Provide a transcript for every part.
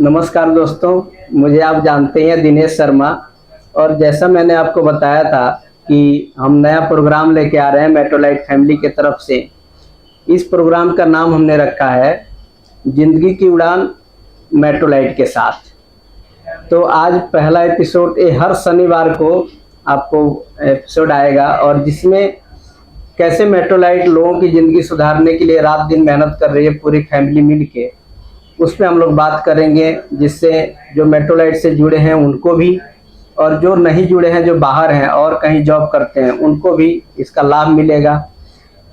नमस्कार दोस्तों, मुझे आप जानते हैं दिनेश शर्मा। और जैसा मैंने आपको बताया था कि हम नया प्रोग्राम लेके आ रहे हैं मेट्रोलाइट फैमिली के तरफ से। इस प्रोग्राम का नाम हमने रखा है जिंदगी की उड़ान मेट्रोलाइट के साथ। तो आज पहला एपिसोड हर शनिवार को आपको एपिसोड आएगा, और जिसमें कैसे मेट्रोलाइट लोगों की ज़िंदगी सुधारने के लिए रात दिन मेहनत कर रही है पूरी फैमिली मिल के, उस पर हम लोग बात करेंगे, जिससे जो मेट्रोलाइट से जुड़े हैं उनको भी, और जो नहीं जुड़े हैं, जो बाहर हैं और कहीं जॉब करते हैं, उनको भी इसका लाभ मिलेगा।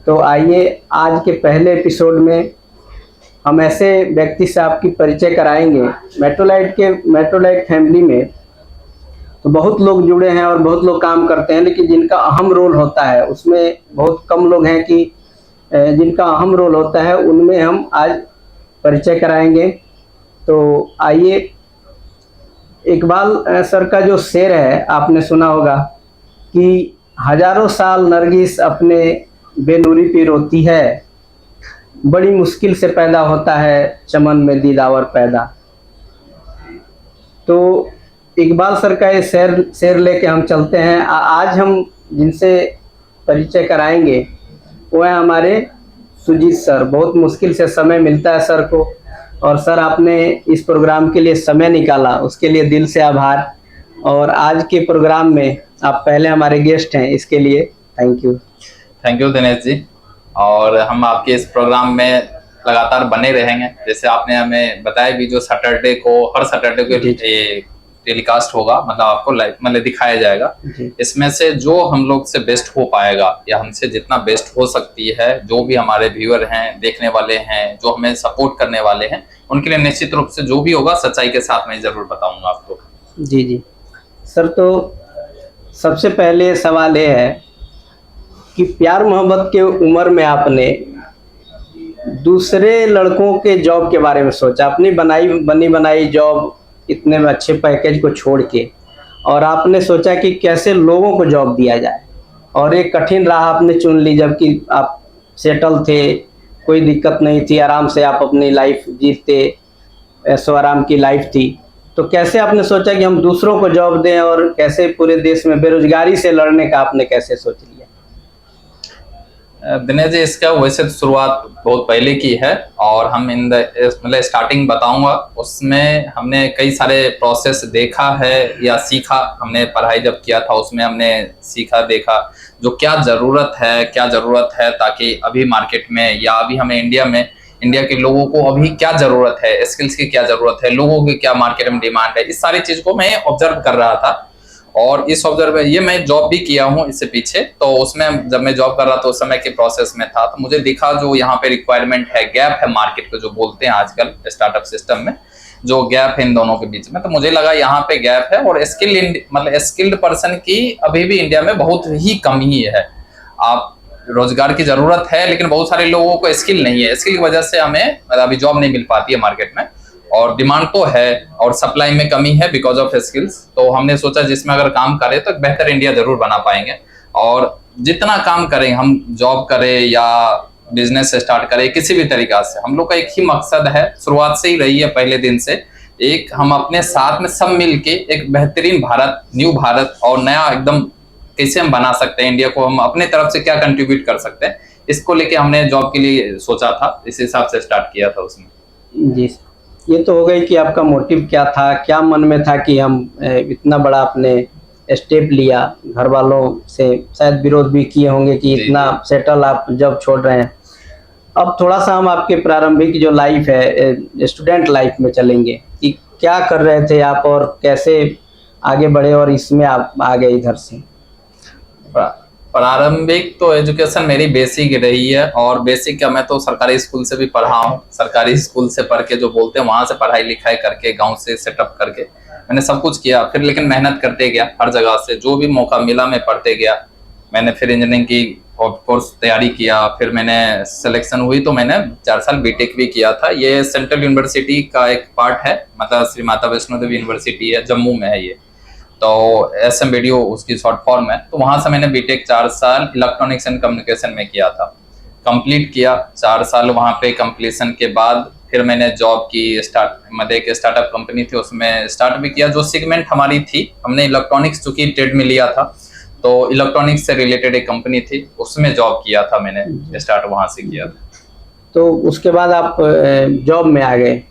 तो आइए, आज के पहले एपिसोड में हम ऐसे व्यक्ति से आपकी परिचय कराएंगे। मेट्रोलाइट फैमिली में तो बहुत लोग जुड़े हैं और बहुत लोग काम करते हैं, लेकिन जिनका अहम रोल होता है उसमें बहुत कम लोग हैं कि जिनका अहम रोल होता है, उनमें हम आज परिचय कराएंगे। तो आइए, इकबाल सर का जो शेर है आपने सुना होगा कि हजारों साल नरगिस अपने बेनूरी पे रोती है, बड़ी मुश्किल से पैदा होता है चमन में दिलावर पैदा। तो इकबाल सर का ये शेर लेके हम चलते हैं। आज हम जिनसे परिचय कराएंगे वो है हमारे सुजीत सर। बहुत मुश्किल से समय मिलता है सर को, और सर आपने इस प्रोग्राम के लिए समय निकाला, उसके लिए दिल से आभार। और आज के प्रोग्राम में आप पहले हमारे गेस्ट हैं, इसके लिए थैंक यू दिनेश जी। और हम आपके इस प्रोग्राम में लगातार बने रहेंगे। जैसे आपने हमें बताया भी, जो सैटरडे को, हर सैटरडे को टेलीकास्ट होगा, मतलब आपको लाइव मतलब दिखाया जाएगा। इसमें से जो हम लोग से बेस्ट हो पाएगा, या हमसे जितना बेस्ट हो सकती है, जो भी हमारे व्यूअर हैं, देखने वाले हैं, जो हमें सपोर्ट करने वाले हैं, उनके लिए निश्चित रूप से जो भी होगा सच्चाई के साथ मैं जरूर बताऊंगा आपको। जी सर, तो सबसे पहले सवाल ये है कि प्यार मोहब्बत के उम्र में आपने दूसरे लड़कों के जॉब के बारे में सोचा, अपनी बनी बनाई जॉब, इतने अच्छे पैकेज को छोड़ के, और आपने सोचा कि कैसे लोगों को जॉब दिया जाए, और एक कठिन राह आपने चुन ली, जबकि आप सेटल थे, कोई दिक्कत नहीं थी, आराम से आप अपनी लाइफ जीते, ऐशो आराम की लाइफ थी। तो कैसे आपने सोचा कि हम दूसरों को जॉब दें, और कैसे पूरे देश में बेरोजगारी से लड़ने का आपने कैसे सोच लिया? दिनेश जी, इसका वैसे तो शुरुआत बहुत पहले की है, और हम मतलब स्टार्टिंग बताऊंगा। उसमें हमने कई सारे प्रोसेस देखा है या सीखा। हमने पढ़ाई जब किया था उसमें हमने सीखा, देखा जो क्या जरूरत है ताकि अभी मार्केट में, या अभी हमें इंडिया के लोगों को अभी क्या जरूरत है, स्किल्स की क्या जरूरत है, लोगों की क्या मार्केट में डिमांड है, इस सारी चीज को मैं ऑब्जर्व कर रहा था। और इस ऑब्जर्व ये मैं जॉब भी किया हूँ इससे पीछे। तो उसमें जब मैं जॉब कर रहा था उस समय के प्रोसेस में था, तो मुझे दिखा जो यहाँ पे रिक्वायरमेंट है, गैप है मार्केट को, जो बोलते हैं आजकल स्टार्टअप सिस्टम में, जो गैप है इन दोनों के बीच में। तो मुझे लगा यहाँ पे गैप है, और स्किल्ड पर्सन की अभी भी इंडिया में बहुत ही कमी है। आप रोजगार की जरूरत है, लेकिन बहुत सारे लोगों को स्किल नहीं है। स्किल की वजह से हमें अभी जॉब नहीं मिल पाती है मार्केट में, और डिमांड तो है और सप्लाई में कमी है बिकॉज ऑफ स्किल्स। तो हमने सोचा जिसमें अगर काम करें तो बेहतर इंडिया जरूर बना पाएंगे। और जितना काम करें, हम जॉब करें या बिजनेस स्टार्ट करें, किसी भी तरीका से, हम लोग का एक ही मकसद है, शुरुआत से ही रही है पहले दिन से, एक हम अपने साथ में सब मिलके एक बेहतरीन भारत, न्यू भारत और नया एकदम कैसे हम बना सकते हैं, इंडिया को हम अपने तरफ से क्या कंट्रीब्यूट कर सकते हैं, इसको लेके हमने जॉब के लिए सोचा था। इस हिसाब से स्टार्ट किया था उसमें। जी, ये तो हो गई कि आपका मोटिव क्या था, क्या मन में था कि हम इतना बड़ा आपने स्टेप लिया। घर वालों से शायद विरोध भी किए होंगे कि इतना सेटल आप जब छोड़ रहे हैं। अब थोड़ा सा हम आपके प्रारंभिक जो लाइफ है, स्टूडेंट लाइफ में चलेंगे कि क्या कर रहे थे आप और कैसे आगे बढ़े और इसमें आप आ गए इधर से। प्रारंभिक तो एजुकेशन मेरी बेसिक रही है, और बेसिक क्या, मैं तो सरकारी स्कूल से भी पढ़ा हूँ। सरकारी स्कूल से पढ़ के, जो बोलते हैं वहां से पढ़ाई लिखाई करके, गांव से सेटअप करके मैंने सब कुछ किया। फिर लेकिन मेहनत करते गया, हर जगह से जो भी मौका मिला मैं पढ़ते गया। मैंने फिर इंजीनियरिंग की कोर्स तैयारी किया, फिर मैंने सिलेक्शन हुई तो मैंने 4 साल बीटेक भी किया था। ये सेंट्रल यूनिवर्सिटी का एक पार्ट है, मतलब श्री माता वैष्णो देवी यूनिवर्सिटी है, जम्मू में है ये। तो SMBDO उसकी शॉर्ट फॉर्म है। तो वहां से मैंने बीटेक 4 साल इलेक्ट्रॉनिक्स एंड कम्युनिकेशन में किया था, कंप्लीट किया। 4 साल वहां पे कंप्लीशन के बाद फिर मैंने जॉब की, मतलब एक स्टार्टअप कंपनी थी उसमें स्टार्ट भी किया। जो सेगमेंट हमारी थी, हमने इलेक्ट्रॉनिक्स चूंकि ट्रेड में लिया था, तो इलेक्ट्रॉनिक्स से रिलेटेड एक कंपनी थी, उसमें जॉब किया था मैंने, स्टार्ट वहां से किया था। तो उसके बाद आप जॉब में आ गए,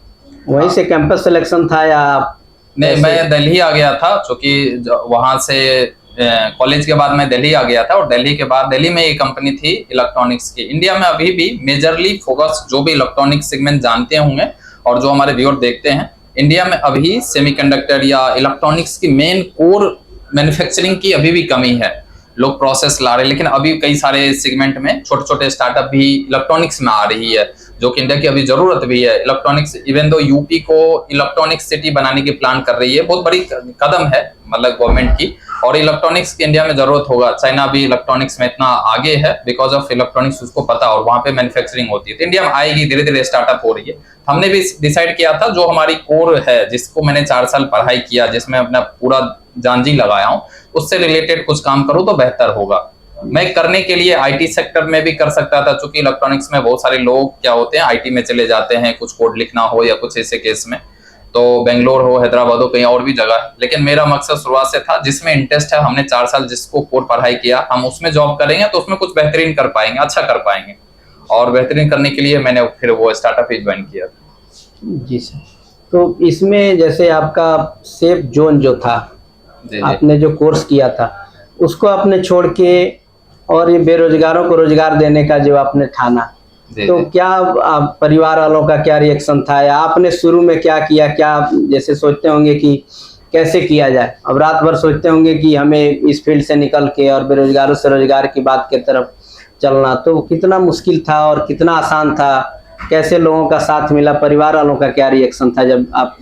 वहीं से कैंपस सिलेक्शन था या आप नहीं, मैं दिल्ली आ गया था, क्योंकि वहां से कॉलेज के बाद मैं दिल्ली आ गया था, और दिल्ली के बाद दिल्ली में एक कंपनी थी इलेक्ट्रॉनिक्स की। इंडिया में अभी भी मेजरली फोकस, जो भी इलेक्ट्रॉनिक्स सेगमेंट जानते होंगे और जो हमारे व्यूअर देखते हैं, इंडिया में अभी सेमीकंडक्टर या इलेक्ट्रॉनिक्स की मेन कोर मैन्युफैक्चरिंग की अभी भी कमी है। लोग प्रोसेस ला रहे हैं, लेकिन अभी कई सारे सेगमेंट में छोटे छोटे स्टार्टअप भी इलेक्ट्रॉनिक्स में आ रही है, जो कि इंडिया की अभी जरूरत भी है। इलेक्ट्रॉनिक्स, इवन दो यूपी को इलेक्ट्रॉनिक्स सिटी बनाने की प्लान कर रही है, बहुत बड़ी कदम है मतलब गवर्नमेंट की, और इलेक्ट्रॉनिक्स की इंडिया में जरूरत होगा। चाइना भी इलेक्ट्रॉनिक्स में इतना आगे है बिकॉज ऑफ इलेक्ट्रॉनिक्स, उसको पता, और वहां पे मैन्युफैक्चरिंग होती है, तो इंडिया में आएगी, धीरे धीरे स्टार्टअप हो रही है। हमने भी डिसाइड किया था, जो हमारी कोर है, जिसको मैंने 4 साल पढ़ाई किया, जिसमें अपना पूरा जान जी लगाया हूँ, उससे रिलेटेड कुछ काम करूँ तो बेहतर होगा। मैं करने के लिए आईटी सेक्टर में भी कर सकता था, क्योंकि इलेक्ट्रॉनिक्स में बहुत सारे लोग क्या होते हैं, आईटी में चले जाते हैं, कुछ कोड लिखना हो या कुछ ऐसे केस में, तो बेंगलोर हो, हैदराबाद हो, कहीं और भी जगह है। लेकिन मेरा मकसद शुरुआत से था, जिसमें इंटरेस्ट है, हमने 4 साल जिसको कोर पढ़ाई किया, हम उसमें जॉब करेंगे तो उसमें कुछ बेहतरीन कर पाएंगे, अच्छा कर पाएंगे, और बेहतरीन करने के लिए मैंने फिर वो स्टार्टअप ही ज्वाइन किया। जी सर, तो इसमें जैसे आपका सेफ जोन जो था, जी, आपने जो कोर्स किया था, उसको आपने छोड़ के और ये बेरोजगारों को रोजगार देने का जो आपने ठाना, तो क्या आप परिवार वालों का क्या रिएक्शन था, या आपने शुरू में क्या किया? क्या जैसे सोचते होंगे कि कैसे किया जाए, अब रात भर सोचते होंगे कि हमें इस फील्ड से निकल के और बेरोजगारों से रोजगार की बात की तरफ चलना, तो कितना मुश्किल था और कितना आसान था? कैसे लोगों का साथ मिला, परिवार वालों का क्या रिएक्शन था जब आप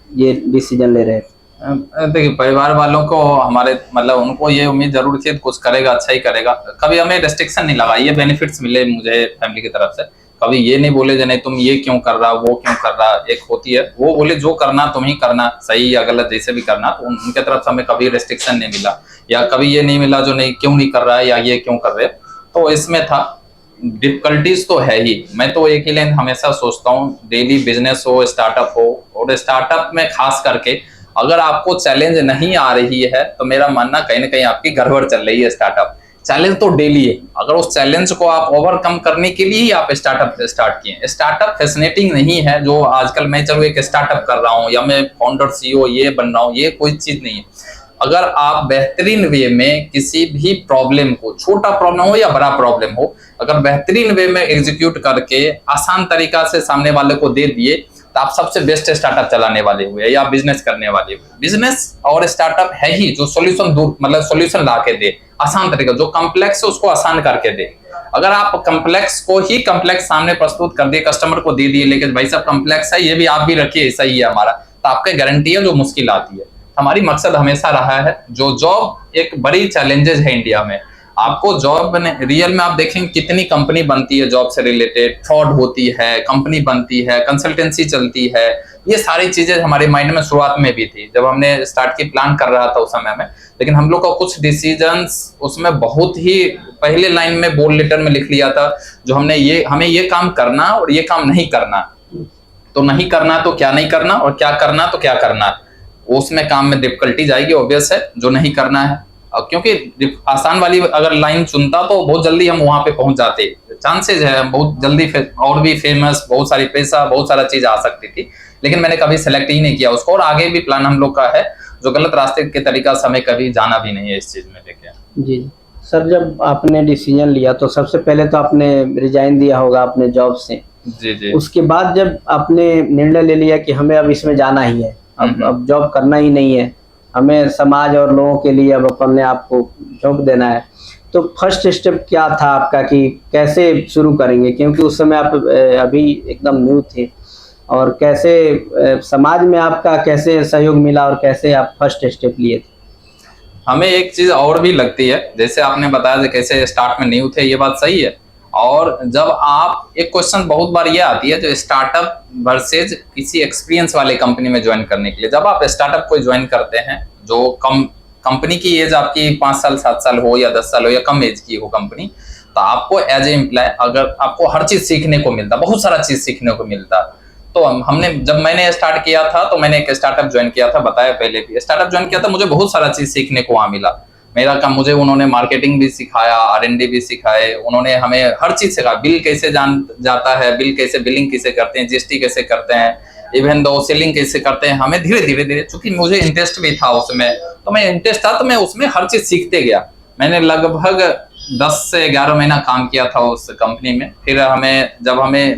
ये डिसीजन ले रहे थे? देखिए, परिवार वालों को हमारे मतलब उनको ये उम्मीद जरूर थी कुछ करेगा, अच्छा ही करेगा। कभी हमें रेस्ट्रिक्शन नहीं लगा, ये बेनिफिट्स मिले मुझे फैमिली की तरफ से। कभी ये नहीं बोले जो नहीं तुम ये क्यों कर रहा, वो क्यों कर रहा। एक होती है, वो बोले जो करना तुम ही करना, सही या गलत जैसे भी करना, तो उनके तरफ से हमें कभी रेस्ट्रिक्शन नहीं मिला, या कभी ये नहीं मिला जो नहीं क्यों नहीं कर रहा है या ये क्यों कर रहे। तो इसमें था, डिफिकल्टीज तो है ही। मैं तो एक ही लाइन हमेशा सोचता हूँ, डेली बिजनेस हो, स्टार्टअप हो, और स्टार्टअप में खास करके अगर आपको चैलेंज नहीं आ रही है, तो मेरा मानना कहीं ना कहीं आपकी गड़बड़ चल रही है। स्टार्टअप चैलेंज तो डेली है, अगर उस चैलेंज को आप ओवरकम करने के लिए ही आप स्टार्टअप स्टार्ट किए। स्टार्टअप फैसिनेटिंग नहीं है, जो आजकल मैं चलो एक स्टार्टअप कर रहा हूँ या मैं फाउंडर सीईओ ये बन रहा हूँ, ये कोई चीज नहीं है। अगर आप बेहतरीन वे में किसी भी प्रॉब्लम को, छोटा प्रॉब्लम हो या बड़ा प्रॉब्लम हो, अगर बेहतरीन वे में एग्जीक्यूट करके आसान तरीका से सामने वाले को दे दिए, तो आप सबसे बेस्ट स्टार्टअप चलाने वाले हुए या बिजनेस करने वाले हुए। बिजनेस और स्टार्टअप है ही जो सॉल्यूशन दूर, मतलब सॉल्यूशन ला के दे, आसान तरीका, जो कॉम्प्लेक्स है उसको आसान करके दे। अगर आप कॉम्प्लेक्स को ही कॉम्प्लेक्स सामने प्रस्तुत कर दिए, कस्टमर को दे दिए, लेकिन भाई साहब कॉम्प्लेक्स है, ये भी आप भी रखिए, ऐसा ही है हमारा, तो आपके गारंटी है जो मुश्किल आती है। हमारी मकसद हमेशा रहा है, जो जॉब एक बड़ी चैलेंजेस है इंडिया में, आपको जॉब रियल में आप देखेंगे कितनी कंपनी बनती है जॉब से रिलेटेड, फ्रॉड होती है, कंपनी बनती है, कंसल्टेंसी चलती है, ये सारी चीजें हमारे माइंड में शुरुआत में भी थी जब हमने स्टार्ट की प्लान कर रहा था उस समय में। लेकिन हम लोग का कुछ डिसीजंस उसमें बहुत ही पहले लाइन में बोल्ड लेटर में लिख लिया था, जो हमें ये काम करना और ये काम नहीं करना। तो नहीं करना तो क्या नहीं करना, और क्या करना तो क्या करना, उसमें काम में डिफिकल्टी जाएगी, ऑब्वियस है जो नहीं करना है। अब क्योंकि आसान वाली अगर लाइन चुनता तो बहुत जल्दी हम वहां पे पहुंच जाते, चांसेस है बहुत जल्दी और भी फेमस, बहुत सारी पैसा, बहुत सारा चीज आ सकती थी, लेकिन मैंने कभी सेलेक्ट ही नहीं किया उसको। और आगे भी प्लान हम लोग का है, जो गलत रास्ते के तरीका से हमें कभी जाना भी नहीं है इस चीज में लेके। जी सर, जब आपने डिसीजन लिया तो सबसे पहले तो आपने रिजाइन दिया होगा अपने जॉब से। जी जी। उसके बाद जब आपने निर्णय ले लिया कि हमें अब इसमें जाना ही है, अब जॉब करना ही नहीं है, हमें समाज और लोगों के लिए अब अपने आप को झोंक देना है, तो फर्स्ट स्टेप क्या था आपका कि कैसे शुरू करेंगे? क्योंकि उस समय आप अभी एकदम न्यू थे, और कैसे समाज में आपका कैसे सहयोग मिला और कैसे आप फर्स्ट स्टेप लिए थे? हमें एक चीज और भी लगती है, जैसे आपने बताया कैसे स्टार्ट में न्यू थे, ये बात सही है। और जब आप, एक क्वेश्चन बहुत बार ये आती है जो स्टार्टअप वर्सेज किसी एक्सपीरियंस वाले कंपनी में ज्वाइन करने के लिए, जब आप स्टार्टअप को ज्वाइन करते हैं, जो कंपनी की एज आपकी 5 साल 7 साल हो या 10 साल हो या कम एज की हो कंपनी, तो आपको एज ए एम्प्लॉय अगर आपको हर चीज सीखने को मिलता, बहुत सारा चीज सीखने को मिलता, तो हमने जब मैंने स्टार्ट किया था तो मैंने एक स्टार्टअप ज्वाइन किया था, बताया पहले भी, स्टार्टअप ज्वाइन किया था, मुझे बहुत सारा चीज सीखने को वहां मिला। मेरा काम, मुझे उन्होंने मार्केटिंग भी सिखाया, R&D भी सिखाए, उन्होंने हमें हर चीज सिखाया, बिल कैसे जान जाता है, बिल कैसे बिलिंग कैसे करते हैं, GST कैसे करते हैं, इवन दो सेलिंग कैसे करते हैं, हमें धीरे धीरे धीरे, चूंकि मुझे इंटरेस्ट भी था उसमें, तो मैं इंटरेस्ट था तो मैं उसमें हर चीज सीखते गया। मैंने लगभग 10 से 11 महीना काम किया था उस कंपनी में। फिर जब हमें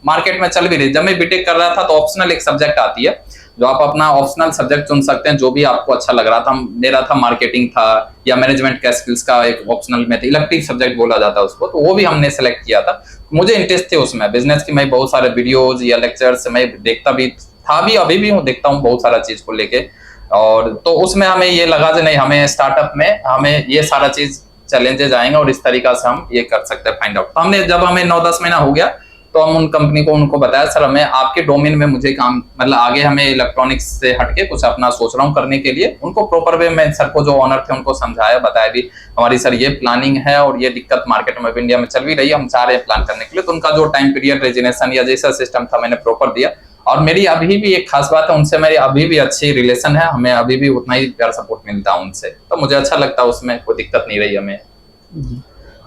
मार्केट में चल भी रही, जब मैं बीटेक कर रहा था तो ऑप्शनल एक सब्जेक्ट आती है जो आप अपना ऑप्शनल सब्जेक्ट चुन सकते हैं, जो भी आपको अच्छा लग रहा था। मेरा था मार्केटिंग था, या मैनेजमेंट का स्किल्स का एक ऑप्शनल में था, इलेक्टिव सब्जेक्ट बोला जाता है उसको, तो वो भी हमने सेलेक्ट किया था। मुझे इंटरेस्ट थे उसमें, बिजनेस की मैं बहुत सारे वीडियोज या लेक्चर्स मैं देखता भी था, भी अभी भी हूँ, देखता हूँ बहुत सारा चीज को लेके। और तो उसमें हमें ये लगा कि नहीं, हमें स्टार्टअप में हमें ये सारा चीज चैलेंजेस आएंगे और इस तरीका से हम ये कर सकते हैं फाइंड आउट। तो हमने, जब हमें 9-10 महीना हो गया तो हम उन कंपनी को उनको बताया, सर हमें आपके डोमेन में मुझे काम, मतलब आगे हमें इलेक्ट्रॉनिक्स से हटके कुछ अपना सोच रहा हूँ करने के लिए। उनको प्रॉपर वे में सर को, जो ऑनर थे, उनको समझाया, बताया भी हमारी सर ये प्लानिंग है और ये दिक्कत मार्केट में इंडिया में चल भी रही है, हम चाह रहे हैं प्लान करने के लिए। तो उनका जो टाइम पीरियड, रेजिग्नेशन या जैसा सिस्टम था, मैंने प्रॉपर दिया। और मेरी अभी भी एक खास बात है, उनसे मेरी अभी भी अच्छी रिलेशन है, हमें अभी भी उतना ही प्यार सपोर्ट मिलता है उनसे, तो मुझे अच्छा लगता है, उसमें कोई दिक्कत नहीं रही हमें।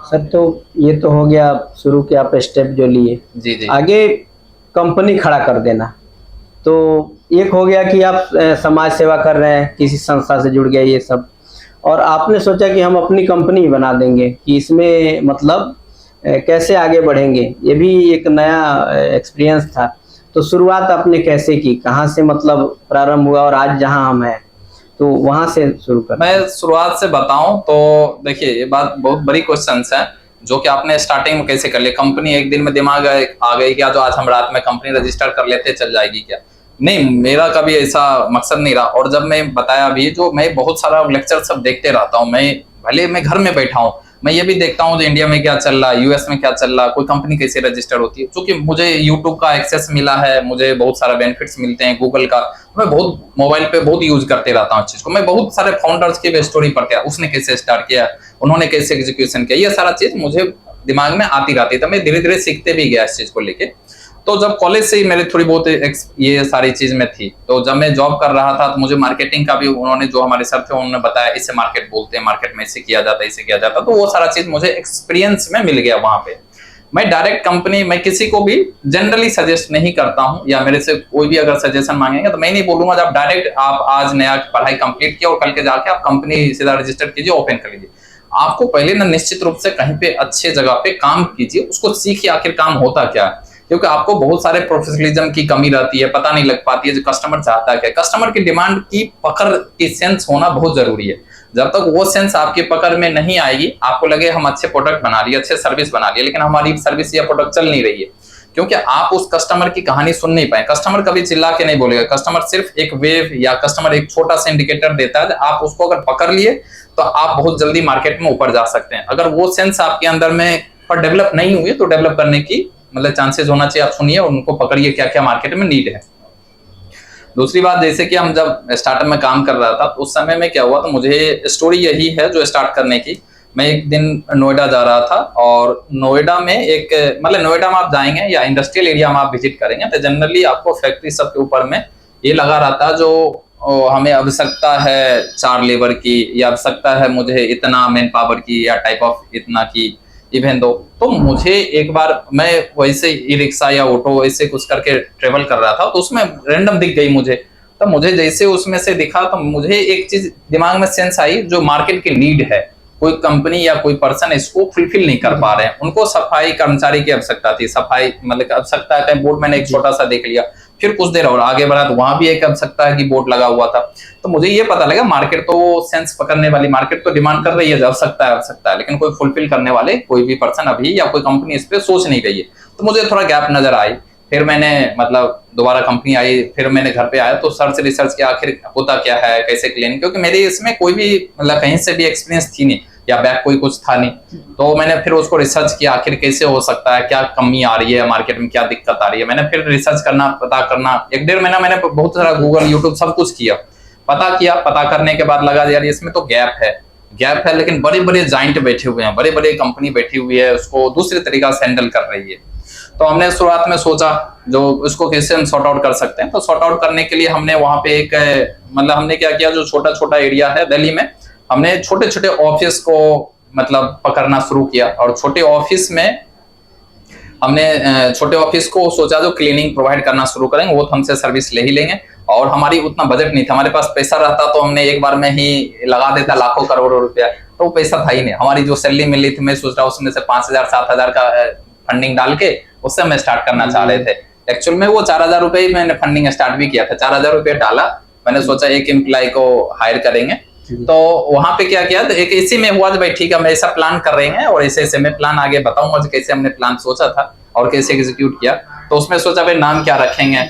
सर, तो ये तो हो गया शुरू के आप स्टेप जो लिए। जी जी। आगे कंपनी खड़ा कर देना, तो एक हो गया कि आप समाज सेवा कर रहे हैं, किसी संस्था से जुड़ गए ये सब, और आपने सोचा कि हम अपनी कंपनी बना देंगे, कि इसमें मतलब कैसे आगे बढ़ेंगे, ये भी एक नया एक्सपीरियंस था। तो शुरुआत आपने कैसे की, कहाँ से मतलब प्रारंभ हुआ, और आज जहाँ हम हैं तो वहां से शुरू कर। मैं शुरुआत से बताऊं तो देखिए, ये बात बहुत बड़ी क्वेश्चन है, जो कि आपने स्टार्टिंग में कैसे कर लिया, कंपनी एक दिन में दिमाग आ गई क्या, जो आज हम रात में कंपनी रजिस्टर कर लेते चल जाएगी क्या? नहीं, मेरा कभी ऐसा मकसद नहीं रहा। और जब मैं बताया अभी, जो मैं बहुत सारा लेक्चर सब देखते रहता हूँ, मैं भले मैं घर में बैठा हूँ, मैं ये भी देखता हूँ जो इंडिया में क्या चल रहा है, US में क्या चल रहा है, कोई कंपनी कैसे रजिस्टर होती है। क्योंकि मुझे यूट्यूब का एक्सेस मिला है, मुझे बहुत सारा बेनिफिट्स मिलते हैं गूगल का, मैं बहुत मोबाइल पे बहुत यूज करते रहता हूँ इस चीज को। मैं बहुत सारे फाउंडर्स की भी स्टोरी पढ़ के, उसने कैसे स्टार्ट किया, उन्होंने कैसे एग्जीक्यूशन किया, ये सारा चीज मुझे दिमाग में आती रहती है, तो मैं धीरे धीरे सीखते भी गया इस चीज को लेके। तो जब कॉलेज से ही मेरे थोड़ी बहुत ये सारी चीज में थी, तो जब मैं जॉब कर रहा था तो मुझे मार्केटिंग का भी, उन्होंने जो हमारे सर थे उन्होंने बताया, इसे मार्केट बोलते हैं, मार्केट में इसे किया जाता है, इसे किया जाता है। तो वो सारा चीज मुझे एक्सपीरियंस में मिल गया वहां पे। मैं डायरेक्ट कंपनी, मैं किसी को भी जनरली सजेस्ट नहीं करता हूं, या मेरे से कोई भी अगर सजेशन मांगेंगे तो मैं नहीं बोलूंगा जब डायरेक्ट आप आज नया पढ़ाई कंप्लीट किया और कल के जाके आप कंपनी सीधा रजिस्टर कीजिए, ओपन कर लीजिए। आपको पहले ना निश्चित रूप से कहीं पे अच्छे जगह पे काम कीजिए, उसको सीखिए आखिर काम होता क्या है। क्योंकि आपको बहुत सारे प्रोफेशनलिज्म की कमी रहती है, पता नहीं लग पाती है जो कस्टमर चाहता है क्या। कस्टमर की डिमांड की पकड़ की सेंस होना बहुत जरूरी है। जब तक वो सेंस आपकी पकड़ में नहीं आएगी, आपको लगे हम अच्छे प्रोडक्ट बना लिए, अच्छे सर्विस बना लिए, लेकिन हमारी सर्विस या प्रोडक्ट चल नहीं रही है, क्योंकि आप उस कस्टमर की कहानी सुन नहीं पाए। कस्टमर कभी चिल्ला के नहीं बोलेगा, कस्टमर सिर्फ एक वेव या कस्टमर एक छोटा सा इंडिकेटर देता है। आप उसको अगर पकड़ लिए तो आप बहुत जल्दी मार्केट में ऊपर जा सकते हैं। अगर वो सेंस आपके अंदर में पर डेवलप नहीं हुई तो डेवलप करने की मतलब चांसेस होना चाहिए। आप सुनिए और उनको पकड़िए क्या क्या मार्केट में नीड है। दूसरी बात, जैसे कि हम जब स्टार्टअप में काम कर रहा था तो उस समय में क्या हुआ, तो मुझे स्टोरी यही है जो स्टार्ट करने की। मैं एक दिन नोएडा जा रहा था, और नोएडा में एक, मतलब नोएडा में आप जाएंगे या इंडस्ट्रियल एरिया में आप विजिट करेंगे तो जनरली आपको फैक्ट्री सब के ऊपर में ये लगा रहता है, जो हमें आवश्यकता है 4 लेबर की, या आवश्यकता है मुझे इतना मैन पावर की, या टाइप ऑफ इतना की इवेंट दो। तो मुझे एक बार, मैं वैसे ई रिक्शा या ऑटो ऐसे कुछ करके ट्रेवल कर रहा था, तो उसमें रैंडम दिख गई मुझे। तो मुझे जैसे उसमें से दिखा तो मुझे एक चीज दिमाग में सेंस आई, जो मार्केट की नीड है, कोई कंपनी या कोई पर्सन इसको फुलफिल नहीं कर पा रहे हैं। उनको सफाई कर्मचारी की आवश्यकता थी, सफाई मतलब आवश्यकता है, बोर्ड मैंने एक छोटा सा देख लिया। फिर कुछ देर और आगे बढ़ा तो वहां भी एक आवश्यकता है कि बोर्ड लगा हुआ था। तो मुझे ये पता लगा मार्केट तो सेंस पकड़ने वाली मार्केट तो डिमांड कर रही है, आवश्यकता है, लेकिन कोई फुलफिल करने वाले कोई भी पर्सन अभी या कोई कंपनी इस पे सोच नहीं रही है। तो मुझे थोड़ा गैप नजर आई। फिर मैंने मतलब दोबारा कंपनी आई, फिर मैंने घर पे आया तो सर से रिसर्च किया आखिर होता क्या है, कैसे क्लीन, क्योंकि मेरे इसमें कोई भी मतलब कहीं से भी एक्सपीरियंस थी नहीं, या बैक कोई कुछ था नहीं। तो मैंने फिर उसको रिसर्च किया आखिर कैसे हो सकता है, क्या कमी आ रही है मार्केट में, क्या दिक्कत आ रही है। मैंने फिर रिसर्च करना, पता करना, 1-1.5 महीना मैंने बहुत सारा गूगल यूट्यूब सब कुछ किया, पता करने के बाद लगा यार इसमें तो गैप है, लेकिन बड़े बड़े जाइंट बैठे हुए हैं, बड़े बड़े कंपनी बैठी हुई है, उसको दूसरे तरीका से हैंडल कर रही है। तो हमने शुरुआत में सोचा जो उसको कैसे हम सॉर्ट आउट कर सकते हैं। तो सॉर्ट आउट करने के लिए हमने वहां पे एक मतलब हमने क्या किया, जो छोटा छोटा एरिया है दिल्ली में, हमने छोटे छोटे ऑफिस को मतलब पकड़ना शुरू किया। और छोटे ऑफिस में हमने छोटे ऑफिस को सोचा जो क्लीनिंग प्रोवाइड करना शुरू करेंगे वो तो हमसे सर्विस ले ही लेंगे। और हमारी उतना बजट नहीं था, हमारे पास पैसा रहता तो हमने एक बार में ही लगा देता लाखों करोड़ों रुपया, तो वो पैसा था ही नहीं। हमारी जो सैलरी मिली थी मैं सोच रहा उसमें से 5,000 7,000 का फंडिंग डाल के उससे हम स्टार्ट करना चाह रहे थे। एक्चुअल में वो 4,000 रुपए ही मैंने फंडिंग स्टार्ट भी किया था। 4,000 रुपये डाला, मैंने सोचा एक एम्प्लॉय को हायर करेंगे। तो वहां पे क्या किया, तो एक इसी में हुआ भाई ठीक है हम ऐसा प्लान कर रहे हैं और ऐसे ऐसे मैं प्लान आगे बताऊंगा कैसे हमने प्लान सोचा था और कैसे एग्जीक्यूट किया। तो उसमें सोचा भाई नाम क्या रखेंगे,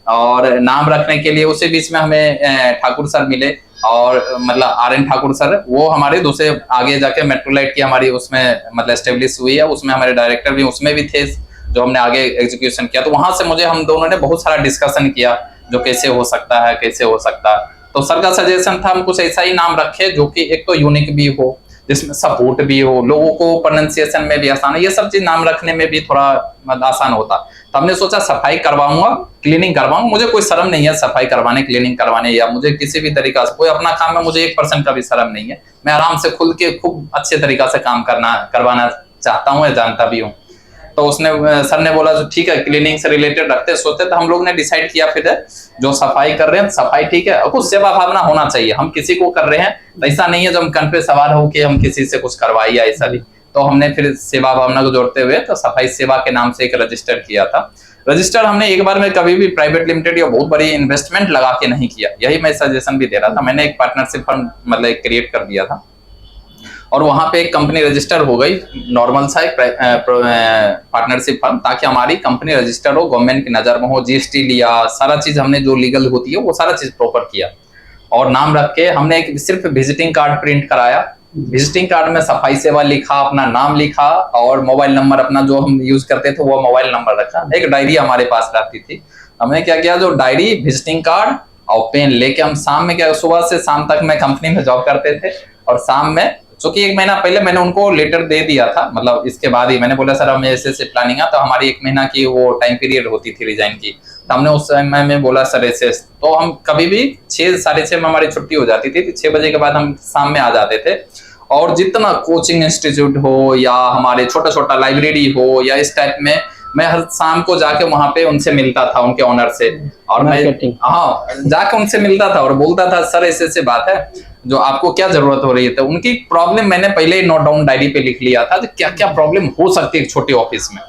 और नाम रखने के लिए उसी बीच में हमें ठाकुर सर मिले, और मतलब RN ठाकुर सर, वो हमारे दूसरे आगे जाके मेट्रोलाइट की हमारी उसमें मतलब एस्टेब्लिश हुई है, उसमें हमारे डायरेक्टर भी उसमें भी थे जो हमने आगे एग्जीक्यूशन किया। तो वहां से मुझे हम दोनों ने बहुत सारा डिस्कशन किया जो कैसे हो सकता है कैसे हो सकता है। तो सर का सजेशन था हम कुछ ऐसा ही नाम रखे जो कि एक तो यूनिक भी हो, जिसमें सपोर्ट भी हो, लोगों को प्रोनाउंसिएशन में भी आसान हो, ये सब चीज नाम रखने में भी थोड़ा आसान होता। तो हमने सोचा सफाई करवाऊंगा, क्लीनिंग करवाऊंगा, मुझे कोई शर्म नहीं है सफाई करवाने क्लीनिंग करवाने, या मुझे किसी भी तरीका से कोई अपना काम में मुझे 1% का भी शर्म नहीं है। मैं आराम से खुल के खूब अच्छे तरीका से काम करवाना चाहता हूँ या जानता भी हूँ। तो उसने सर ने बोला जो ठीक है क्लीनिंग से रिलेटेड रखते सोचते। तो हम लोग ने डिसाइड किया फिर जो सफाई कर रहे हैं सफाई ठीक है, कुछ सेवा भावना होना चाहिए। हम किसी को कर रहे हैं तो ऐसा नहीं है जो हम कंध पे सवार हो के हम किसी से कुछ करवाए या ऐसा भी। तो हमने फिर सेवा भावना को जोड़ते हुए तो सफाई सेवा के नाम से एक रजिस्टर किया था। रजिस्टर हमने एक बार में कभी भी प्राइवेट लिमिटेड या बहुत बड़ी इन्वेस्टमेंट लगा के नहीं किया, यही मैं सजेशन भी दे रहा था। मैंने एक पार्टनरशिप फर्म मतलब एक क्रिएट कर दिया था और वहां पे एक कंपनी रजिस्टर हो गई, नॉर्मल सा एक पार्टनरशिप फर्म, ताकि हमारी कंपनी रजिस्टर हो, गवर्नमेंट की नजर में हो, GST लिया, सारा चीज हमने जो लीगल होती है वो सारा चीज प्रॉपर किया। और नाम रख के हमने एक सिर्फ विजिटिंग कार्ड प्रिंट कराया, विजिटिंग कार्ड में सफाई सेवा लिखा, अपना नाम लिखा और मोबाइल नंबर अपना जो हम यूज करते थे वो मोबाइल नंबर रखा। एक डायरी हमारे पास रहती थी, हमने क्या किया जो डायरी विजिटिंग कार्ड और पेन लेके हम शाम में क्या सुबह से शाम तक मैं कंपनी में जॉब करते थे, और शाम में क्योंकि 1 महीना पहले मैंने उनको लेटर दे दिया था, मतलब इसके बाद ही मैंने बोला सर हमें ऐसे ऐसे प्लानिंग है। तो हमारी 1 महीना की वो टाइम पीरियड होती थी रिजाइन की, तो हमने उस समय में बोला सर ऐसे। तो हम कभी भी 6 साढ़े 6 में हमारी छुट्टी हो जाती थी, 6 बजे के बाद हम शाम में आ जाते थे। और जितना कोचिंग इंस्टीट्यूट हो या हमारे छोटा छोटा लाइब्रेरी हो या इस टाइप में, मैं हर शाम को जाके वहां पे उनसे मिलता था, उनके ऑनर से, और मैं जाके उनसे मिलता था और बोलता था सर ऐसे ऐसे बात है जो आपको क्या जरूरत हो रही है। तो उनकी प्रॉब्लम मैंने पहले ही नोट डाउन डायरी पे लिख लिया था, क्या क्या प्रॉब्लम हो सकती है एक छोटे ऑफिस में।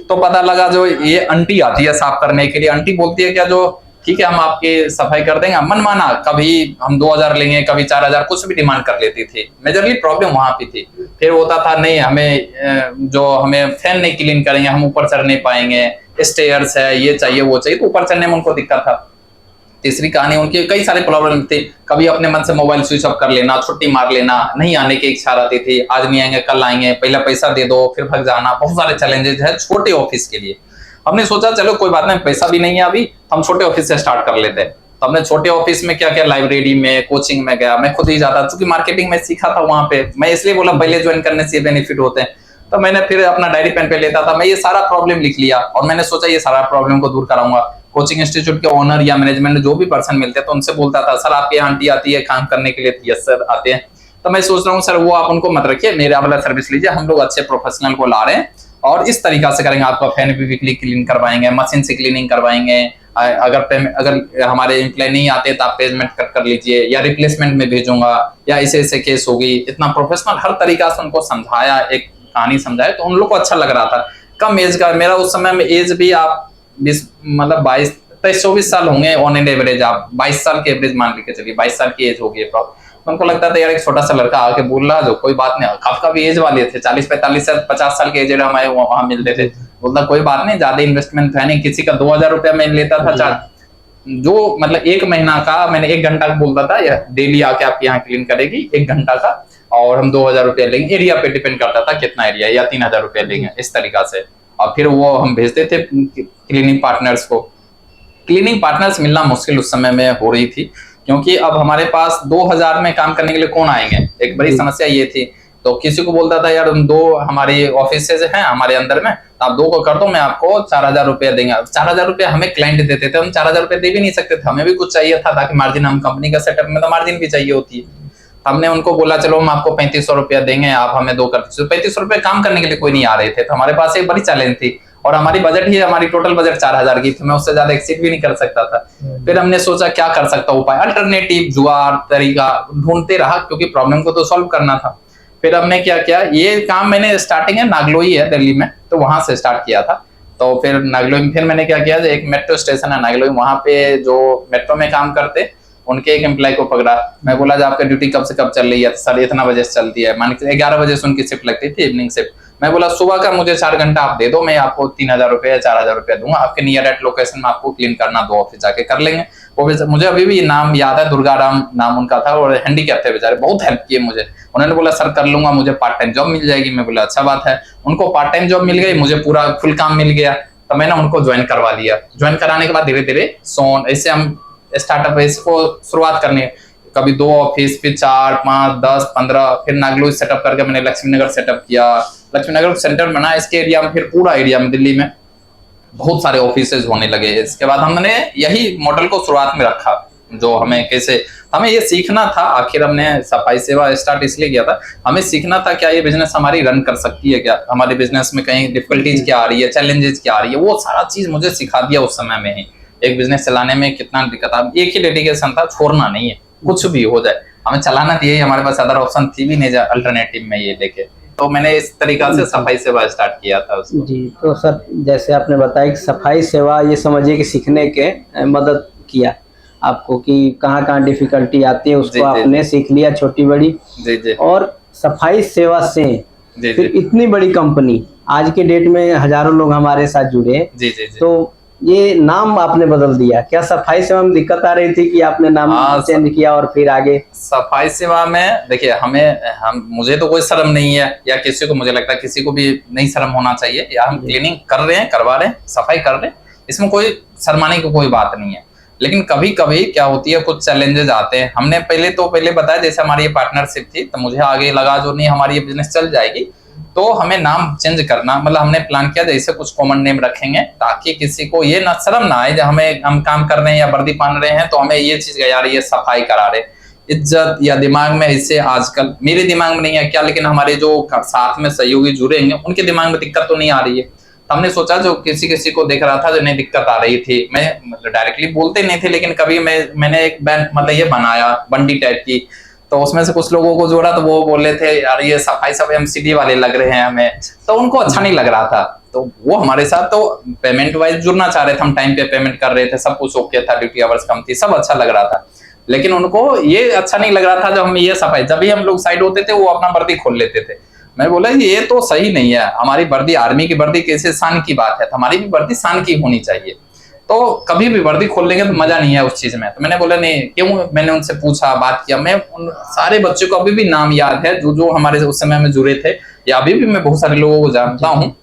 तो पता लगा जो ये आंटी आती है साफ करने के लिए, आंटी बोलती है क्या जो ठीक है हम आपकी सफाई कर देंगे, मन माना कभी हम 2,000 लेंगे कभी 4,000 कुछ भी डिमांड कर लेती थी। मेजरली प्रॉब्लम वहां पे थी। फिर होता था नहीं हमें जो हमें फैन नहीं क्लीन करेंगे, हम ऊपर चढ़ नहीं पाएंगे, स्टेयर्स है ये चाहिए वो चाहिए, तो ऊपर चढ़ने में उनको दिक्कत था। तीसरी कहानी उनकी कई सारे प्रॉब्लम थे, कभी अपने मन से मोबाइल स्विच ऑफ कर लेना, छुट्टी मार लेना, नहीं आने की इच्छा रहती थी, आज नहीं आएंगे कल आएंगे, पहले पैसा दे दो फिर भाग जाना, बहुत सारे चैलेंजेस है छोटे ऑफिस के लिए। हमने सोचा चलो कोई बात नहीं, पैसा भी नहीं है अभी, हम छोटे ऑफिस से स्टार्ट कर लेते हैं। तो हमने छोटे ऑफिस में क्या क्या लाइब्रेरी में कोचिंग में गया, मैं खुद ही जाता क्योंकि मार्केटिंग में सीखा था वहां पे, मैं इसलिए बोला पहले ज्वाइन करने से बेनिफिट होते हैं। तो मैंने फिर अपना डायरी पेन पे लेता था, मैं ये सारा प्रॉब्लम लिख लिया और मैंने सोचा ये सारा प्रॉब्लम को दूर कराऊंगा। कोचिंग इंस्टीट्यूट के ओनर या मैनेजमेंट जो भी पर्सन मिलते हैं तो उनसे बोलता था सर आपकी आंटी आती है काम करने के लिए, यस सर आते हैं। तो मैं सोच रहा हूँ सर वो आप उनको मत रखिए, मेरा वाला सर्विस लीजिए, हम लोग अच्छे प्रोफेशनल को ला रहे हैं और इस तरीका से करेंगे, आपका फैन भी वीकली क्लीन करवाएंगे, मशीन से क्लीनिंग करवाएंगे, अगर हमारे एम्प्लॉय नहीं आते तो आप पेमेंट कर लीजिए या रिप्लेसमेंट में भेजूंगा, या ऐसे ऐसे केस होगी। इतना प्रोफेशनल हर तरीका से उनको समझाया, एक कहानी समझाया, तो उन लोग को अच्छा लग रहा था। कम एज का मेरा उस समय में एज भी आप 20 मतलब 22-24 साल होंगे ऑन एंड एवरेज, आप 22 साल के एवरेज मान के चलिए, 22 साल की एज होगी। तो उनको लगता था यार एक छोटा सा लड़का आके बोल रहा जो कोई बात नहीं, काफी भी एज वाले थे, 40-45 से 50 साल के एज हमारे वहां मिलते थे। बोलता कोई बात नहीं, ज्यादा इन्वेस्टमेंट है नहीं, किसी का 2,000 रुपया मैं लेता था, जो मतलब 1 महीना का मैंने 1 घंटा बोलता था डेली आके आपके यहाँ क्लीन करेगी 1 घंटा का, और हम 2,000 रुपया लेंगे, एरिया पे डिपेंड करता था कितना एरिया, या 3,000 रुपया लेंगे इस तरीका से। और फिर वो हम भेजते थे क्लीनिंग पार्टनर्स को। क्लीनिंग पार्टनर्स मिलना मुश्किल उस समय में हो रही थी, क्योंकि अब हमारे पास 2,000 में काम करने के लिए कौन आएंगे, एक बड़ी समस्या ये थी। तो किसी को बोलता था यार 2 हमारी ऑफिसेज हैं हमारे अंदर में, तो आप 2 को कर दो, मैं आपको 4,000 रुपया देंगे। 4,000 रुपया हमें क्लाइंट देते थे, हम 4,000 रुपया दे भी नहीं सकते थे, हमें भी कुछ चाहिए था ताकि मार्जिन, हम कंपनी का सेटअप में तो मार्जिन भी चाहिए होती है। हमने उनको बोला चलो हम आपको 3500 रुपया देंगे, आप हमें 2 कर दीजिए। 3500 रुपये काम करने के लिए कोई नहीं आ रहे थे, तो हमारे पास एक बड़ी चैलेंज थी और हमारी बजट ही, हमारी टोटल बजट 4,000 की थी, मैं उससे ज्यादा एक्सीड भी नहीं कर सकता था। फिर हमने सोचा क्या कर सकता उपाय, अल्टरनेटिव जुगाड़ तरीका ढूंढते रहा, क्योंकि प्रॉब्लम को तो सॉल्व करना था। फिर हमने क्या किया, ये काम मैंने स्टार्टिंग है नागलोई है दिल्ली में, तो वहां से स्टार्ट किया था। तो फिर नागलोई में फिर मैंने क्या किया, एक मेट्रो स्टेशन है नागलोई, वहां पे जो मेट्रो में काम करते उनके एक एम्प्लॉय को पकड़ा। मैं बोला आपकी ड्यूटी कब से कब चल रही है? सर इतना बजे से चलती है, मान के 11 बजे से उनकी शिफ्ट लगती थी, इवनिंग शिफ्ट। मैं बोला सुबह का मुझे 4 घंटा आप दे दो, मैं आपको 3,000 रुपये या 4,000 रुपया दूंगा, आपके नियर एट लोकेशन में आपको क्लीन करना, 2 ऑफिस जाके कर लेंगे। वो मुझे अभी भी नाम याद है, दुर्गाराम नाम उनका था, और हैंडीकैप थे बेचारे, बहुत हेल्प किए मुझे। उन्होंने बोला सर कर लूंगा, मुझे पार्ट टाइम जॉब मिल जाएगी। मैं बोला अच्छा बात है। उनको पार्ट टाइम जॉब मिल गई, मुझे पूरा फुल काम मिल गया, तो मैंने उनको ज्वाइन करवा लिया। ज्वाइन कराने के बाद धीरे धीरे ऐसे हम स्टार्टअप इसको शुरुआत करनी है, कभी 2 ऑफिस, फिर 4, 5, 10, 15, फिर नागलोई सेटअप करके मैंने लक्ष्मी नगर सेटअप किया। लक्ष्मी नगर सेंटर बना, इसके एरिया में फिर पूरा एरिया में दिल्ली में बहुत सारे ऑफिसेज होने लगे। इसके बाद हमने यही मॉडल को शुरुआत में रखा, जो हमें कैसे, हमें ये सीखना था। आखिर हमने सफाई सेवा स्टार्ट इसलिए किया था, हमें सीखना था क्या ये बिजनेस हमारी रन कर सकती है, क्या हमारे बिजनेस में कहीं डिफिकल्टीज क्या आ रही है, चैलेंजेस क्या आ रही है, वो सारा चीज मुझे सिखा दिया उस समय में ही। एक बिजनेस चलाने में कितना दिक्कत आ, एक ही डेडिकेशन था, छोड़ना नहीं है, कुछ भी हो जाए हमें चलाना चाहिए, हमारे पास अदर ऑप्शन थी भी नहीं अल्टरनेटिव में ये देखे। तो मैंने इस तरीका से सफाई सेवा स्टार्ट किया था उसको। जी, तो सर जैसे आपने बताया कि सफाई सेवा ये समझिए कि सीखने के मदद किया आपको, कि कहाँ कहाँ डिफिकल्टी आती है उसको आपने सीख लिया, छोटी बड़ी। जी जी। और सफाई सेवा से जी फिर जी। इतनी बड़ी कंपनी, आज के डेट में हजारों लोग हमारे साथ जुड़े, जी जी जी। तो ये नाम आपने बदल दिया, क्या सफाई सेवा में दिक्कत आ रही थी कि आपने नाम चेंज किया और फिर आगे? सफाई सेवा में देखिए मुझे तो कोई शर्म नहीं है, या किसी को, मुझे लगता है किसी को भी नहीं शर्म होना चाहिए, या हम क्लीनिंग कर रहे हैं, करवा रहे हैं, सफाई कर रहे हैं, इसमें कोई शर्माने की कोई बात नहीं है। लेकिन कभी कभी क्या होती है, कुछ चैलेंजेस आते हैं। हमने पहले बताया, जैसे हमारी ये पार्टनरशिप थी, तो मुझे आगे लगा जो नहीं हमारी ये बिजनेस चल जाएगी, तो हमें नाम चेंज करना, मतलब हमने प्लान किया जैसे कुछ कॉमन नेम रखेंगे, ताकि किसी को ये ना शर्म ना आए, जब हम काम कर रहे हैं या वर्दी पहन रहे हैं तो हमें ये चीज यार ये सफाई करा रहे, इज्जत या दिमाग में इससे, आजकल मेरे दिमाग में नहीं है क्या, लेकिन हमारे जो साथ में सहयोगी जुड़ेंगे उनके दिमाग में दिक्कत तो नहीं आ रही है। तो हमने सोचा जो किसी को देख रहा था जो नहीं दिक्कत आ रही थी, मैं डायरेक्टली बोलते नहीं थे, लेकिन कभी मैंने एक बैंड मतलब ये बनाया बंडी टाइप की, तो उसमें से कुछ लोगों को जोड़ा, तो वो बोले थे यार ये सफाई सब एमसीडी वाले लग रहे हैं हमें, तो उनको अच्छा नहीं लग रहा था। तो वो हमारे साथ तो पेमेंट वाइज जुड़ना चाह रहे थे, हम टाइम पे पेमेंट कर रहे थे, सब कुछ ओके था, ड्यूटी आवर्स कम थी, सब अच्छा लग रहा था। लेकिन उनको ये अच्छा नहीं लग रहा था, जब हम ये सफाई, जब भी हम लोग साइड होते थे वो अपना वर्दी खोल लेते थे। मैं बोला ये तो सही नहीं है, हमारी वर्दी, आर्मी की वर्दी कैसे शान की बात है, हमारी भी वर्दी शान की होनी चाहिए। तो कभी भी वर्दी खोल लेंगे तो मजा नहीं है उस चीज में। तो मैंने बोला नहीं क्यों, मैंने उनसे पूछा, बात किया, मैं उन सारे बच्चों को अभी भी नाम याद है जो हमारे उस समय में जुड़े थे, या अभी भी मैं बहुत सारे लोगों को जानता हूँ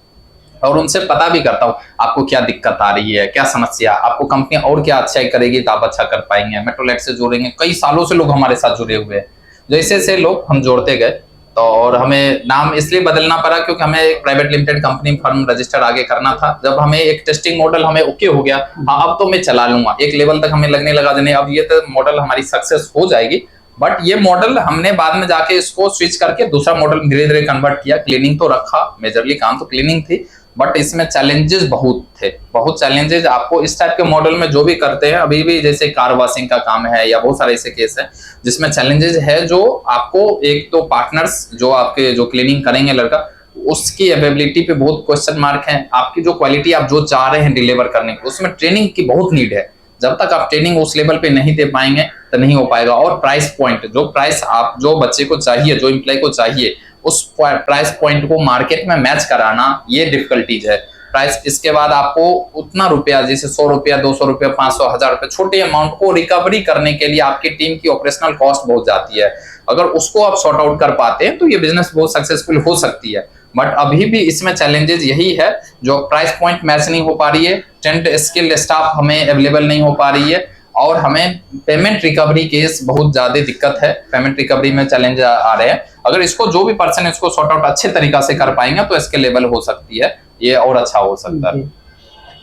और उनसे पता भी करता हूँ आपको क्या दिक्कत आ रही है, क्या समस्या, आपको कंपनी और क्या अच्छा करेगी तो आप अच्छा कर पाएंगे। मेट्रोलाइट से जुड़ेंगे, कई सालों से लोग हमारे साथ जुड़े हुए हैं, जैसे से लोग हम जोड़ते गए। तो और हमें नाम इसलिए बदलना पड़ा क्योंकि हमें एक private limited company firm register आगे करना था। जब हमें एक टेस्टिंग मॉडल हमें ओके हो गया, हाँ अब तो मैं चला लूंगा, एक लेवल तक हमें लगने लगा नहीं अब ये तो मॉडल हमारी सक्सेस हो जाएगी। बट ये मॉडल हमने बाद में जाके इसको स्विच करके दूसरा मॉडल धीरे धीरे कन्वर्ट किया। क्लीनिंग तो रखा, मेजरली काम तो क्लीनिंग थी, बट इसमें चैलेंजेस बहुत थे, बहुत चैलेंजेस। आपको इस टाइप के मॉडल में जो भी करते हैं अभी भी, जैसे कार वॉशिंग का काम है या बहुत सारे ऐसे केस है जिसमें चैलेंजेस है, जो आपको एक तो पार्टनर्स जो आपके जो क्लीनिंग करेंगे लड़का, उसकी अवेलेबिलिटी पे बहुत क्वेश्चन मार्क है। आपकी जो क्वालिटी आप जो चाह रहे हैं डिलीवर करने की, उसमें ट्रेनिंग की बहुत नीड है। जब तक आप ट्रेनिंग उस लेवल पे नहीं दे पाएंगे तो नहीं हो पाएगा। और प्राइस पॉइंट, जो प्राइस आप जो बच्चे को चाहिए, जो एम्प्लॉय को चाहिए, उस प्राइस पॉइंट को मार्केट में मैच कराना, ये डिफिकल्टीज है। प्राइस, इसके बाद आपको उतना रुपया, जैसे 100 रुपया, 200 रुपया, 500, 1000 रुपया, छोटे अमाउंट को रिकवरी करने के लिए आपकी टीम की ऑपरेशनल कॉस्ट बहुत जाती है। अगर उसको आप सॉर्ट आउट कर पाते हैं तो ये बिजनेस बहुत सक्सेसफुल हो सकती है। बट अभी भी इसमें चैलेंजेस यही है, जो प्राइस पॉइंट मैच नहीं हो पा रही है, ट्रेंड स्किल स्टाफ हमें अवेलेबल नहीं हो पा रही है, और हमें पेमेंट रिकवरी केस बहुत ज्यादा दिक्कत है, पेमेंट रिकवरी में चैलेंज आ रहे हैं। अगर इसको जो भी पर्सन इसको सॉर्ट आउट अच्छे तरीका से कर पाएंगे तो इसके लेवल हो सकती है, ये और अच्छा हो सकता है।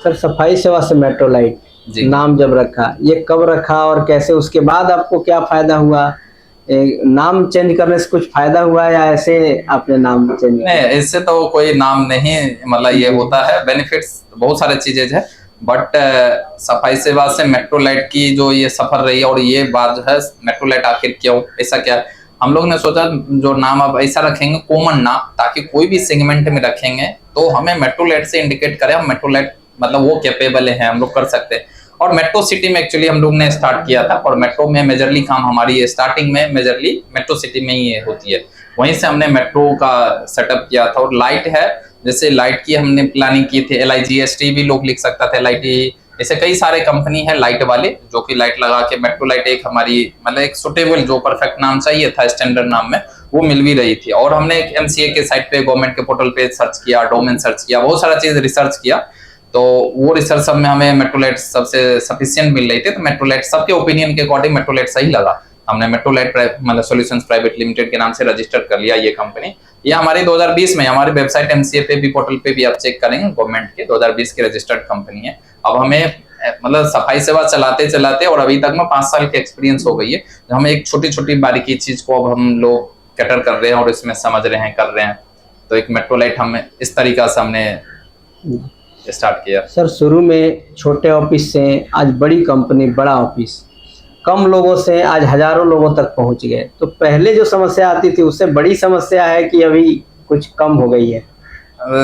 सर सफाई सेवा से मेट्रोलाइट नाम जब रखा, ये कब रखा और कैसे, उसके बाद आपको क्या फायदा हुआ? नाम चेंज करने से कुछ फायदा हुआ या ऐसे आपने नाम चेंज? नहीं, इससे तो कोई नाम नहीं, मतलब ये होता है बेनिफिट्स बहुत सारे चीजें है, बट सफाई सेवा से मेट्रोलाइट की जो ये सफर रही है, और ये बात जो है मेट्रोलाइट आखिर क्यों ऐसा क्या, हम लोग ने सोचा जो नाम अब ऐसा रखेंगे कॉमन नाम, ताकि कोई भी सेगमेंट में रखेंगे तो हमें मेट्रोलाइट से इंडिकेट करें हम मेट्रोलाइट मतलब वो कैपेबल है, हम लोग कर सकते हैं। और मेट्रो सिटी में एक्चुअली हम लोग ने स्टार्ट किया था, और मेट्रो में मेजरली काम हमारी स्टार्टिंग में मेजरली मेट्रो सिटी में ही होती है, वहीं से हमने मेट्रो का सेटअप किया था। और लाइट है, जैसे लाइट की हमने प्लानिंग की थी, LIGST भी लोग लिख सकता था, LIT, ऐसे कई सारे कंपनी है लाइट वाले जो कि लाइट लगा के मेट्रो लाइट एक हमारी मतलब एक सुटेबल जो परफेक्ट नाम चाहिए था स्टैंडर्ड नाम में वो मिल भी रही थी। और हमने एक MCA के साइट पे गवर्नमेंट के पोर्टल पे सर्च किया, डोमेन सर्च किया, बहुत सारा चीज रिसर्च किया, तो वो रिसर्च सब में हमें मेट्रोलाइट सबसे सफिशिएंट मिल रही थी। तो मेट्रोलाइट सबके ओपिनियन के अकॉर्डिंग मेट्रोलाइट सही लगा, हमने मेट्रोलाइट मतलब सॉल्यूशंस प्राइवेट लिमिटेड के नाम से रजिस्टर कर लिया ये कंपनी। ये हमारी 2020 में हमारी वेबसाइट MCA पे भी पोर्टल पे भी आप चेक करेंगे, गवर्नमेंट के 2020 की रजिस्टर्ड कंपनी है। अब हमें मतलब सफाई सेवा चलाते चलाते और अभी तक में 5 साल की एक्सपीरियंस हो गई है, हमें एक छोटी छोटी बारीकी चीज को अब हम लोग कैटर कर रहे हैं और इसमें समझ रहे हैं, कर रहे हैं। तो एक मेट्रोलाइट हमें इस तरीका से हमने स्टार्ट किया। सर शुरू में छोटे ऑफिस से आज बड़ी कंपनी, बड़ा ऑफिस, कम लोगों से आज हजारों लोगों तक पहुंच गए, तो पहले जो समस्या आती थी उससे बड़ी समस्या है कि अभी कुछ कम हो गई है?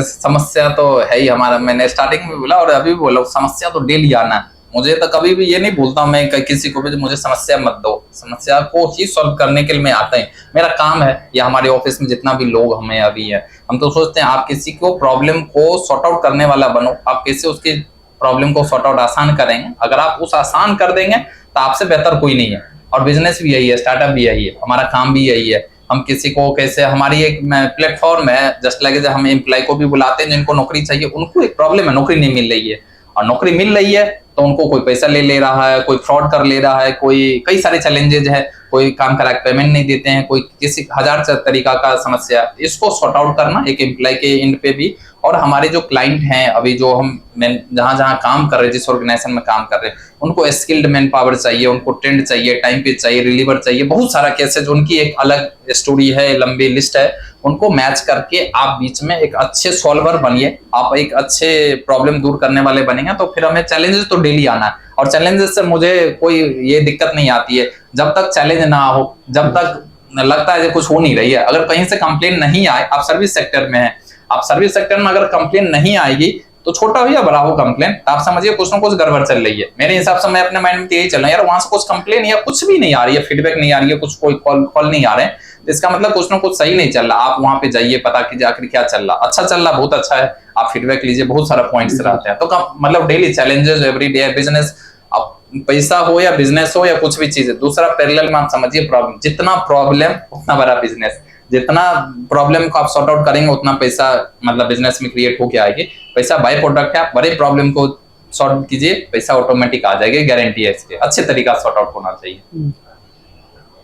समस्या तो है ही हमारा, मैंने स्टार्टिंग में बोला और अभी भी बोला, समस्या तो डेली आना है। मुझे तो कभी भी ये नहीं बोलता मैं किसी को भी मुझे समस्या मत दो, समस्या को ही सॉल्व करने के लिए मैं आता है, मेरा काम है। या हमारे ऑफिस में जितना भी लोग हमें अभी है, हम तो सोचते हैं आप किसी को प्रॉब्लम को सॉर्ट आउट करने वाला बनो, आप कैसे उसकी प्रॉब्लम को सॉर्ट आउट आसान करेंगे। अगर आप उस आसान कर देंगे तो आपसे बेहतर कोई नहीं है। और बिजनेस भी यही है, स्टार्टअप भी यही है, हमारा काम भी यही है। हम किसी को कैसे, हमारी एक प्लेटफॉर्म है जस्ट लाइक जब हम एम्प्लॉय को भी बुलाते हैं जिनको नौकरी चाहिए, उनको एक प्रॉब्लम है नौकरी नहीं मिल रही है, और नौकरी मिल रही है तो उनको कोई पैसा ले रहा है, कोई फ्रॉड कर ले रहा है, कोई कई सारे चैलेंजेज है, कोई काम करा पेमेंट नहीं देते हैं, कोई किसी हजार तरीका का समस्या, इसको सॉर्ट आउट करना एक एम्प्लॉय के एंड पे भी। और हमारे जो क्लाइंट हैं अभी जो हम जहां काम कर रहे हैं, जिस ऑर्गेनाइजेशन में काम कर रहे हैं, उनको स्किल्ड मैन पावर चाहिए, उनको ट्रेंड चाहिए, टाइम पे चाहिए, रिलीवर चाहिए, बहुत सारा केसेज उनकी एक अलग स्टोरी है, लंबी लिस्ट है, उनको मैच करके आप बीच में एक अच्छे सॉल्वर बनिए, आप एक अच्छे प्रॉब्लम दूर करने वाले बनेंगे। तो फिर हमें चैलेंजेस तो डेली आना है, और चैलेंजेस से मुझे कोई ये दिक्कत नहीं आती है जब तक चैलेंज ना हो, जब तक लगता है कि कुछ हो नहीं रही है। अगर कहीं से कंप्लेन नहीं आए, आप सर्विस सेक्टर में है, आप सर्विस सेक्टर में अगर कंप्लेन नहीं आएगी तो छोटा हो या बड़ा हो कंप्लेन, आप समझिए कुछ ना कुछ गड़बड़ चल रही है। मेरे हिसाब से मैं अपने माइंड में यही चल रहा है, यार वहां से कुछ कंप्लेन या कुछ भी नहीं आ रही है, फीडबैक नहीं आ रही है, कुछ कोई कॉल नहीं आ रहे हैं, इसका मतलब कुछ ना कुछ सही नहीं चल रहा। आप वहां पे जाइए, पता कीजिए आखिर क्या चल रहा, अच्छा चल रहा, बहुत अच्छा है, आप फीडबैक लीजिए, बहुत सारा पॉइंट्स रहते हैं। तो मतलब daily challenges every day business, अब पैसा हो या बिजनेस हो या कुछ भी चीज है। दूसरा पैरेलल में आप समझिए प्रॉब्लम, जितना प्रॉब्लम उतना बड़ा बिजनेस, जितना प्रॉब्लम को आप सॉर्ट आउट करेंगे उतना पैसा मतलब बिजनेस में क्रिएट होके आएगी। पैसा बाय प्रोडक्ट है, आप बड़े प्रॉब्लम को सॉल्व कीजिए, पैसा ऑटोमेटिक आ जाएगा, गारंटी है इसके, अच्छे तरीका से सॉर्ट आउट होना चाहिए।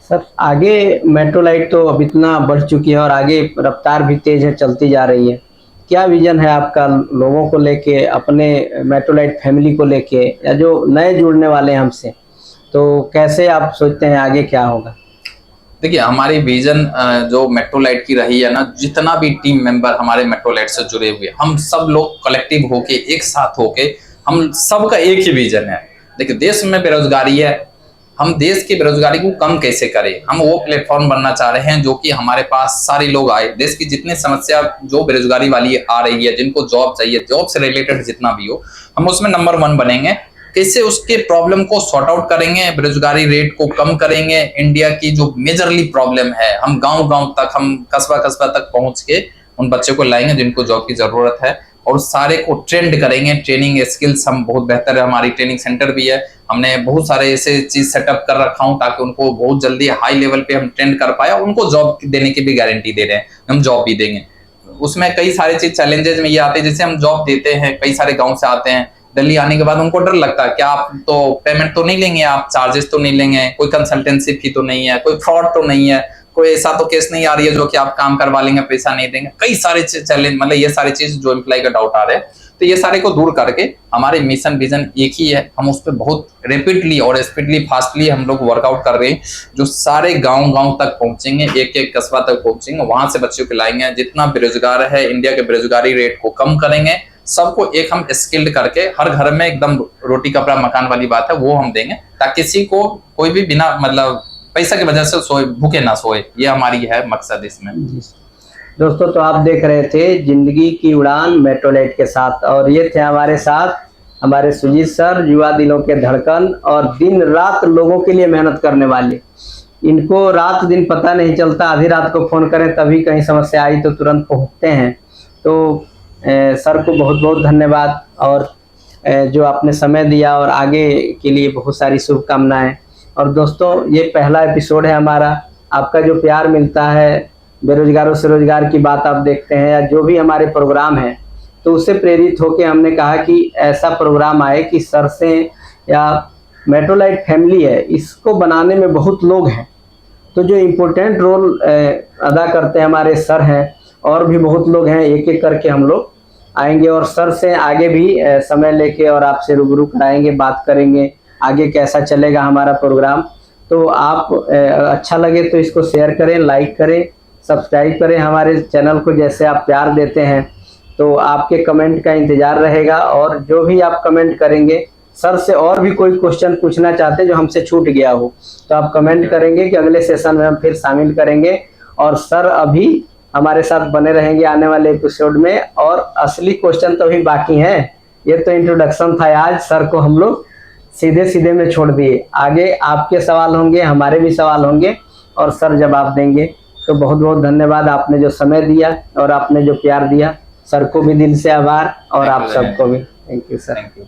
सर आगे मेट्रोलाइट तो अब इतना बढ़ चुकी है और आगे रफ्तार भी तेज है, चलती जा रही है, क्या विजन है आपका लोगों को लेके, अपने मेट्रोलाइट फैमिली को लेके, या जो नए जुड़ने वाले हैं हमसे, तो कैसे आप सोचते हैं आगे क्या होगा? देखिए हमारी विजन जो मेट्रोलाइट की रही है ना, जितना भी टीम मेंबर हमारे मेट्रोलाइट से जुड़े हुए, हम सब लोग कलेक्टिव होके एक साथ होके, हम सबका एक ही विजन है। देखिए देश में बेरोजगारी है, हम देश की बेरोजगारी को कम कैसे करें, हम वो प्लेटफॉर्म बनना चाह रहे हैं जो कि हमारे पास सारे लोग आए, देश की जितनी समस्या जो बेरोजगारी वाली आ रही है, जिनको जॉब चाहिए, जॉब से रिलेटेड जितना भी हो, हम उसमें नंबर 1 बनेंगे। कैसे उसके प्रॉब्लम को सॉर्ट आउट करेंगे, बेरोजगारी रेट को कम करेंगे, इंडिया की जो मेजरली प्रॉब्लम है, हम गांव-गांव तक, हम कस्बा-कस्बा तक पहुंच के उन बच्चों को लाएंगे जिनको जॉब की जरूरत है, और सारे को ट्रेंड करेंगे। ट्रेनिंग स्किल्स हम बहुत बेहतर है, हमारी ट्रेनिंग सेंटर भी है, हमने बहुत सारे ऐसे चीज सेटअप कर रखा हूं ताकि उनको बहुत जल्दी हाई लेवल पे हम ट्रेंड कर पाए, उनको जॉब देने की भी गारंटी दे रहे हैं, हम जॉब भी देंगे। उसमें कई सारे चीज चैलेंजेस में ये आते हैं, जैसे हम जॉब देते हैं, कई सारे गांव से आते हैं, दिल्ली आने के बाद उनको डर लगता है कि आप तो पेमेंट तो नहीं लेंगे, आप चार्जेस तो नहीं लेंगे, कोई कंसल्टेंसी फी तो नहीं है, कोई फ्रॉड तो नहीं है, कोई ऐसा तो केस नहीं आ रही है जो कि आप काम करवा लेंगे पैसा नहीं देंगे। कई सारे चैलेंज, मतलब ये सारी चीज जो एम्प्लॉय का डाउट आ रहे हैं, तो ये सारे को दूर करके हमारे मिशन विजन एक ही है। हम उस पर बहुत रेपिडली और स्पीडली फास्टली हम लोग वर्कआउट कर रहे हैं, जो सारे गांव तक पहुंचेंगे, एक एक कस्बा तक पहुंचेंगे, वहां से बच्चों को लाएंगे। जितना बेरोजगार है, इंडिया के बेरोजगारी रेट को कम करेंगे, सबको एक हम स्किल्ड करके हर घर में एकदम रोटी कपड़ा मकान वाली बात है वो हम देंगे, ताकि किसी को कोई भी बिना मतलब पैसा की वजह से सोए भूखे ना सोए। ये हमारी है मकसद इसमें। दोस्तों, तो आप देख रहे थे जिंदगी की उड़ान मेट्रोलाइट के साथ, और ये थे हमारे साथ हमारे सुजीत सर, युवा दिलों के धड़कन और दिन रात लोगों के लिए मेहनत करने वाले। इनको रात दिन पता नहीं चलता, आधी रात को फोन करें तभी कहीं समस्या आई तो तुरंत पहुंचते हैं। तो सर को बहुत बहुत धन्यवाद, और जो आपने समय दिया, और आगे के लिए बहुत सारी शुभकामनाएं। और दोस्तों, ये पहला एपिसोड है हमारा। आपका जो प्यार मिलता है, बेरोजगारों से रोजगार की बात आप देखते हैं, या जो भी हमारे प्रोग्राम है, तो उससे प्रेरित होकर हमने कहा कि ऐसा प्रोग्राम आए कि सर से, या मेट्रोलाइट फैमिली है, इसको बनाने में बहुत लोग हैं, तो जो इम्पोर्टेंट रोल अदा करते हैं हमारे सर हैं, और भी बहुत लोग हैं, एक एक करके हम लोग आएंगे और सर से आगे भी समय लेके और आपसे रूबरू कराएंगे, बात करेंगे आगे कैसा चलेगा हमारा प्रोग्राम। तो आप अच्छा लगे तो इसको शेयर करें, लाइक करें, सब्सक्राइब करें हमारे चैनल को। जैसे आप प्यार देते हैं तो आपके कमेंट का इंतज़ार रहेगा, और जो भी आप कमेंट करेंगे, सर से और भी कोई क्वेश्चन पूछना चाहते हैं जो हमसे छूट गया हो, तो आप कमेंट करेंगे कि अगले सेशन में हम फिर शामिल करेंगे। और सर अभी हमारे साथ बने रहेंगे आने वाले एपिसोड में, और असली क्वेश्चन तो अभी बाकी हैं। ये तो इंट्रोडक्शन था, आज सर को हम लोग सीधे सीधे में छोड़ दिए। आगे आपके सवाल होंगे, हमारे भी सवाल होंगे, और सर जवाब देंगे। तो बहुत बहुत धन्यवाद, आपने जो समय दिया और आपने जो प्यार दिया, सर को भी दिल से आभार, और आप सबको भी thank you sir. Thank you.